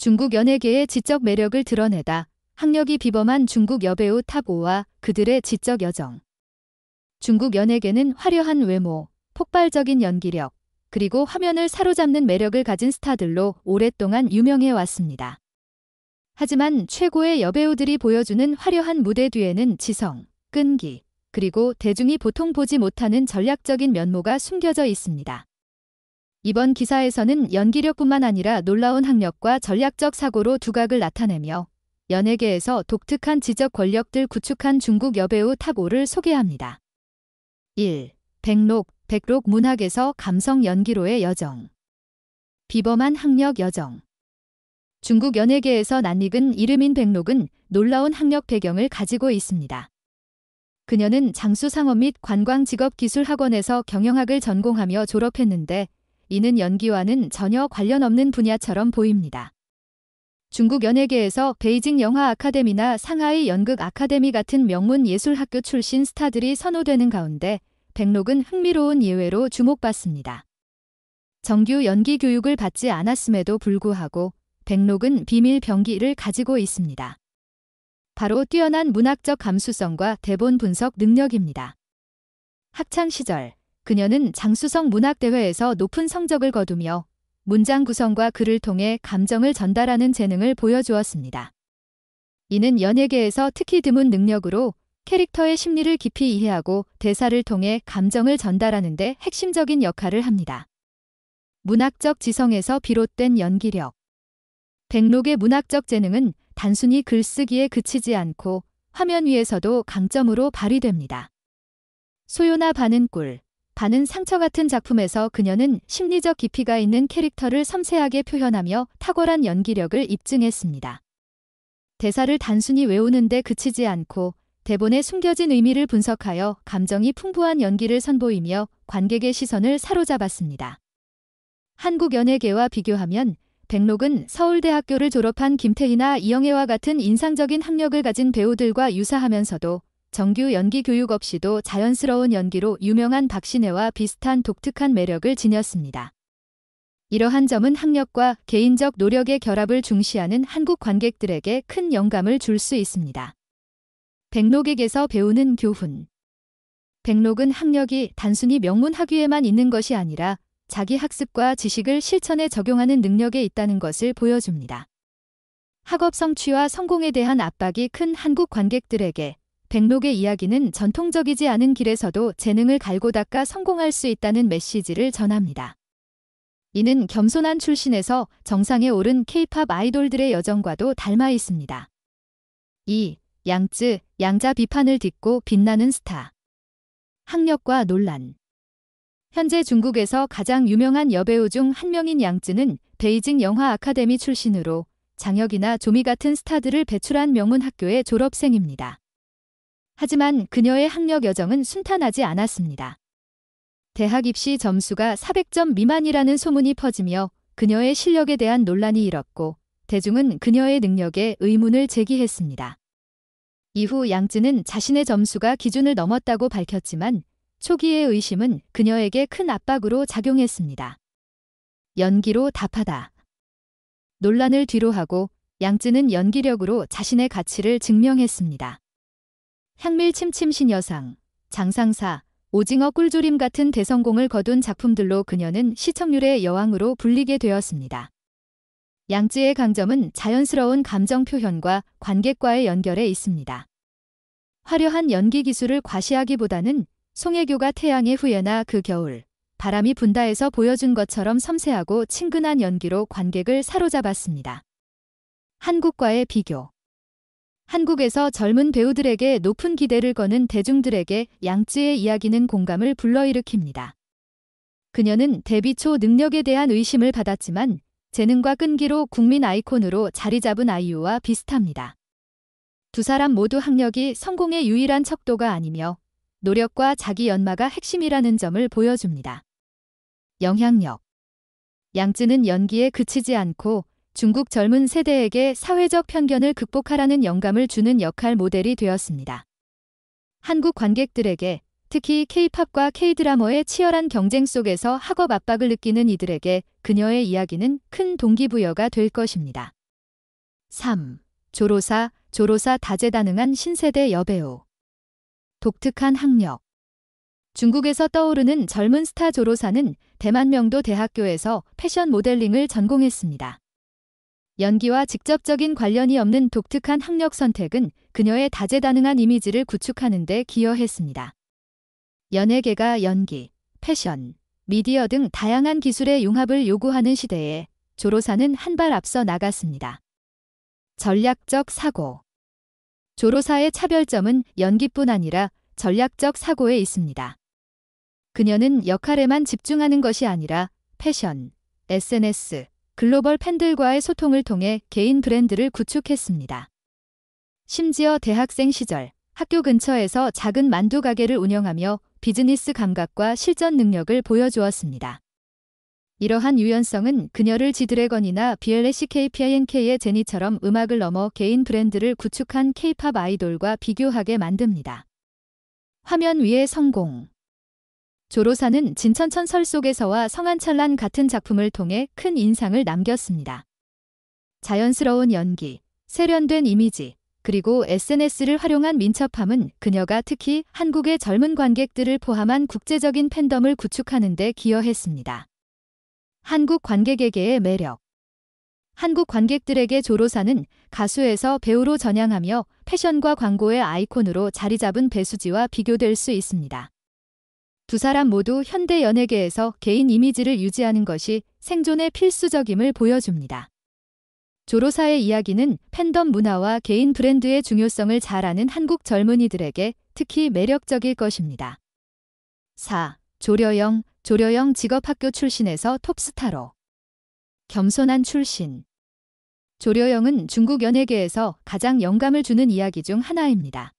중국 연예계의 지적 매력을 드러내다 학력이 비범한 중국 여배우 탑5와 그들의 지적 여정. 중국 연예계는 화려한 외모, 폭발적인 연기력, 그리고 화면을 사로잡는 매력을 가진 스타들로 오랫동안 유명해 왔습니다. 하지만 최고의 여배우들이 보여주는 화려한 무대 뒤에는 지성, 끈기, 그리고 대중이 보통 보지 못하는 전략적인 면모가 숨겨져 있습니다. 이번 기사에서는 연기력뿐만 아니라 놀라운 학력과 전략적 사고로 두각을 나타내며 연예계에서 독특한 지적 권력들 구축한 중국 여배우 탑5를 소개합니다. 1. 백록 문학에서 감성 연기로의 여정. 비범한 학력 여정. 중국 연예계에서 낯익은 이름인 백록은 놀라운 학력 배경을 가지고 있습니다. 그녀는 장수상업 및 관광직업기술학원에서 경영학을 전공하며 졸업했는데 이는 연기와는 전혀 관련 없는 분야처럼 보입니다. 중국 연예계에서 베이징 영화 아카데미나 상하이 연극 아카데미 같은 명문 예술학교 출신 스타들이 선호되는 가운데 백록은 흥미로운 예외로 주목받습니다. 정규 연기 교육을 받지 않았음에도 불구하고 백록은 비밀 병기를 가지고 있습니다. 바로 뛰어난 문학적 감수성과 대본 분석 능력입니다. 학창 시절 그녀는 장수성 문학대회에서 높은 성적을 거두며 문장 구성과 글을 통해 감정을 전달하는 재능을 보여주었습니다. 이는 연예계에서 특히 드문 능력으로 캐릭터의 심리를 깊이 이해하고 대사를 통해 감정을 전달하는 데 핵심적인 역할을 합니다. 문학적 지성에서 비롯된 연기력. 백록의 문학적 재능은 단순히 글쓰기에 그치지 않고 화면 위에서도 강점으로 발휘됩니다. 소요나 반은 꿀, 반은 상처 같은 작품에서 그녀는 심리적 깊이가 있는 캐릭터를 섬세하게 표현하며 탁월한 연기력을 입증했습니다. 대사를 단순히 외우는 데 그치지 않고 대본에 숨겨진 의미를 분석하여 감정이 풍부한 연기를 선보이며 관객의 시선을 사로잡았습니다. 한국 연예계와 비교하면 백록은 서울대학교를 졸업한 김태희나 이영애와 같은 인상적인 학력을 가진 배우들과 유사하면서도 정규 연기 교육 없이도 자연스러운 연기로 유명한 박신혜와 비슷한 독특한 매력을 지녔습니다. 이러한 점은 학력과 개인적 노력의 결합을 중시하는 한국 관객들에게 큰 영감을 줄 수 있습니다. 백록에게서 배우는 교훈. 백록은 학력이 단순히 명문 학위에만 있는 것이 아니라 자기 학습과 지식을 실천에 적용하는 능력에 있다는 것을 보여줍니다. 학업 성취와 성공에 대한 압박이 큰 한국 관객들에게 백록의 이야기는 전통적이지 않은 길에서도 재능을 갈고 닦아 성공할 수 있다는 메시지를 전합니다. 이는 겸손한 출신에서 정상에 오른 K-팝 아이돌들의 여정과도 닮아 있습니다. 2. 양자 비판을 딛고 빛나는 스타. 학력과 논란. 현재 중국에서 가장 유명한 여배우 중 한 명인 양쯔는 베이징 영화 아카데미 출신으로 장혁이나 조미 같은 스타들을 배출한 명문 학교의 졸업생입니다. 하지만 그녀의 학력 여정은 순탄하지 않았습니다. 대학 입시 점수가 400점 미만이라는 소문이 퍼지며 그녀의 실력에 대한 논란이 일었고 대중은 그녀의 능력에 의문을 제기했습니다. 이후 양쯔는 자신의 점수가 기준을 넘었다고 밝혔지만 초기의 의심은 그녀에게 큰 압박으로 작용했습니다. 연기로 답하다. 논란을 뒤로하고 양쯔는 연기력으로 자신의 가치를 증명했습니다. 향밀침침 신여상, 장상사, 오징어 꿀조림 같은 대성공을 거둔 작품들로 그녀는 시청률의 여왕으로 불리게 되었습니다. 양쯔의 강점은 자연스러운 감정 표현과 관객과의 연결에 있습니다. 화려한 연기 기술을 과시하기보다는 송혜교가 태양의 후예나 그 겨울, 바람이 분다에서 보여준 것처럼 섬세하고 친근한 연기로 관객을 사로잡았습니다. 한국과의 비교. 한국에서 젊은 배우들에게 높은 기대를 거는 대중들에게 양쯔의 이야기는 공감을 불러일으킵니다. 그녀는 데뷔 초 능력에 대한 의심을 받았지만 재능과 끈기로 국민 아이콘으로 자리 잡은 아이유와 비슷합니다. 두 사람 모두 학력이 성공의 유일한 척도가 아니며 노력과 자기 연마가 핵심이라는 점을 보여줍니다. 영향력. 양쯔는 연기에 그치지 않고 중국 젊은 세대에게 사회적 편견을 극복하라는 영감을 주는 역할 모델이 되었습니다. 한국 관객들에게, 특히 K-팝과 K-드라마의 치열한 경쟁 속에서 학업 압박을 느끼는 이들에게 그녀의 이야기는 큰 동기부여가 될 것입니다. 3. 조로사 다재다능한 신세대 여배우. 독특한 학력. 중국에서 떠오르는 젊은 스타 조로사는 대만 명도 대학교에서 패션 모델링을 전공했습니다. 연기와 직접적인 관련이 없는 독특한 학력 선택은 그녀의 다재다능한 이미지를 구축하는 데 기여했습니다. 연예계가 연기, 패션, 미디어 등 다양한 기술의 융합을 요구하는 시대에 조로사는 한 발 앞서 나갔습니다. 전략적 사고. 조로사의 차별점은 연기뿐 아니라 전략적 사고에 있습니다. 그녀는 역할에만 집중하는 것이 아니라 패션, SNS, 글로벌 팬들과의 소통을 통해 개인 브랜드를 구축했습니다. 심지어 대학생 시절 학교 근처에서 작은 만두 가게를 운영하며 비즈니스 감각과 실전 능력을 보여주었습니다. 이러한 유연성은 그녀를 지드래곤이나 BLACKPINK의 제니처럼 음악을 넘어 개인 브랜드를 구축한 K-팝 아이돌과 비교하게 만듭니다. 화면 위의 성공. 조로사는 진천천설 속에서와 성한철란 같은 작품을 통해 큰 인상을 남겼습니다. 자연스러운 연기, 세련된 이미지, 그리고 SNS를 활용한 민첩함은 그녀가 특히 한국의 젊은 관객들을 포함한 국제적인 팬덤을 구축하는 데 기여했습니다. 한국 관객에게의 매력. 한국 관객들에게 조로사는 가수에서 배우로 전향하며 패션과 광고의 아이콘으로 자리 잡은 배수지와 비교될 수 있습니다. 두 사람 모두 현대 연예계에서 개인 이미지를 유지하는 것이 생존의 필수적임을 보여줍니다. 조로사의 이야기는 팬덤 문화와 개인 브랜드의 중요성을 잘 아는 한국 젊은이들에게 특히 매력적일 것입니다. 4. 조려영 직업학교 출신에서 톱스타로. 겸손한 출신. 조려영은 중국 연예계에서 가장 영감을 주는 이야기 중 하나입니다.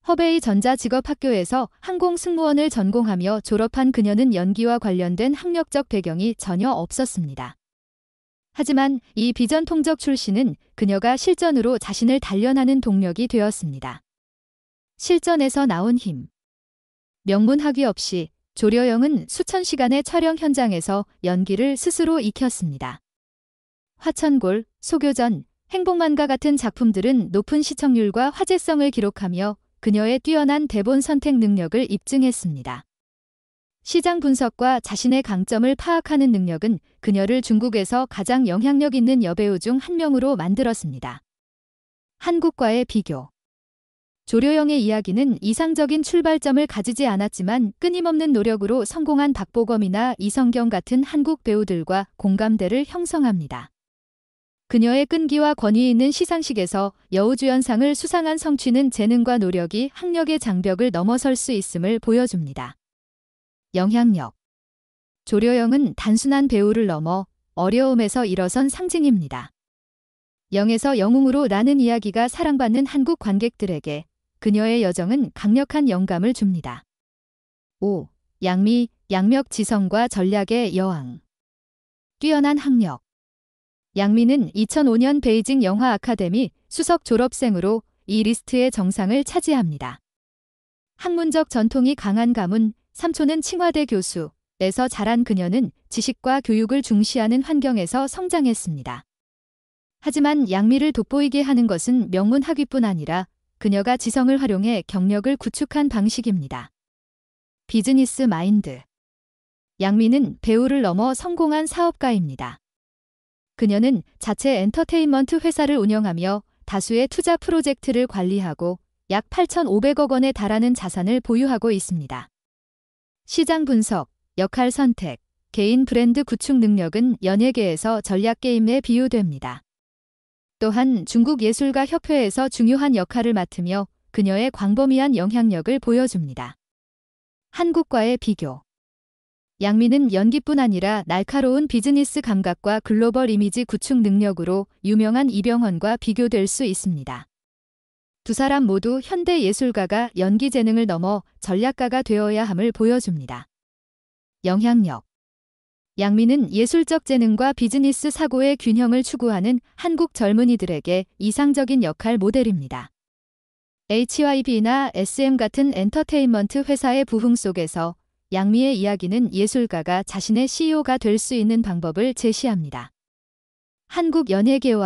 허베이 전자직업학교에서 항공승무원을 전공하며 졸업한 그녀는 연기와 관련된 학력적 배경이 전혀 없었습니다. 하지만 이 비전통적 출신은 그녀가 실전으로 자신을 단련하는 동력이 되었습니다. 실전에서 나온 힘. 명문학위 없이 조려영은 수천 시간의 촬영 현장에서 연기를 스스로 익혔습니다. 화천골, 소교전, 행복만가 같은 작품들은 높은 시청률과 화제성을 기록하며 그녀의 뛰어난 대본 선택 능력을 입증했습니다. 시장 분석과 자신의 강점을 파악하는 능력은 그녀를 중국에서 가장 영향력 있는 여배우 중 한 명으로 만들었습니다. 한국과의 비교. 조려영의 이야기는 이상적인 출발점을 가지지 않았지만 끊임없는 노력으로 성공한 박보검이나 이성경 같은 한국 배우들과 공감대를 형성합니다. 그녀의 끈기와 권위 있는 시상식에서 여우주연상을 수상한 성취는 재능과 노력이 학력의 장벽을 넘어설 수 있음을 보여줍니다. 영향력. 조려영은 단순한 배우를 넘어 어려움에서 일어선 상징입니다. 영에서 영웅으로 나는 이야기가 사랑받는 한국 관객들에게 그녀의 여정은 강력한 영감을 줍니다. 5. 양력 지성과 전략의 여왕. 뛰어난 학력. 양미는 2005년 베이징 영화 아카데미 수석 졸업생으로 이 리스트의 정상을 차지합니다. 학문적 전통이 강한 가문, 삼촌은 칭화대 교수에서 자란 그녀는 지식과 교육을 중시하는 환경에서 성장했습니다. 하지만 양미를 돋보이게 하는 것은 명문 학위뿐 아니라 그녀가 지성을 활용해 경력을 구축한 방식입니다. 비즈니스 마인드. 양미는 배우를 넘어 성공한 사업가입니다. 그녀는 자체 엔터테인먼트 회사를 운영하며 다수의 투자 프로젝트를 관리하고 약 8,500억 원에 달하는 자산을 보유하고 있습니다. 시장 분석, 역할 선택, 개인 브랜드 구축 능력은 연예계에서 전략 게임에 비유됩니다. 또한 중국예술가협회에서 중요한 역할을 맡으며 그녀의 광범위한 영향력을 보여줍니다. 한국과의 비교. 양미는 연기뿐 아니라 날카로운 비즈니스 감각과 글로벌 이미지 구축 능력으로 유명한 이병헌과 비교될 수 있습니다. 두 사람 모두 현대 예술가가 연기 재능을 넘어 전략가가 되어야 함을 보여줍니다. 영향력. 양미는 예술적 재능과 비즈니스 사고의 균형을 추구하는 한국 젊은이들에게 이상적인 역할 모델입니다. HYB나 SM 같은 엔터테인먼트 회사의 부흥 속에서 양미의 이야기는 예술가가 자신의 CEO가 될 수 있는 방법을 제시합니다. 한국 연예계와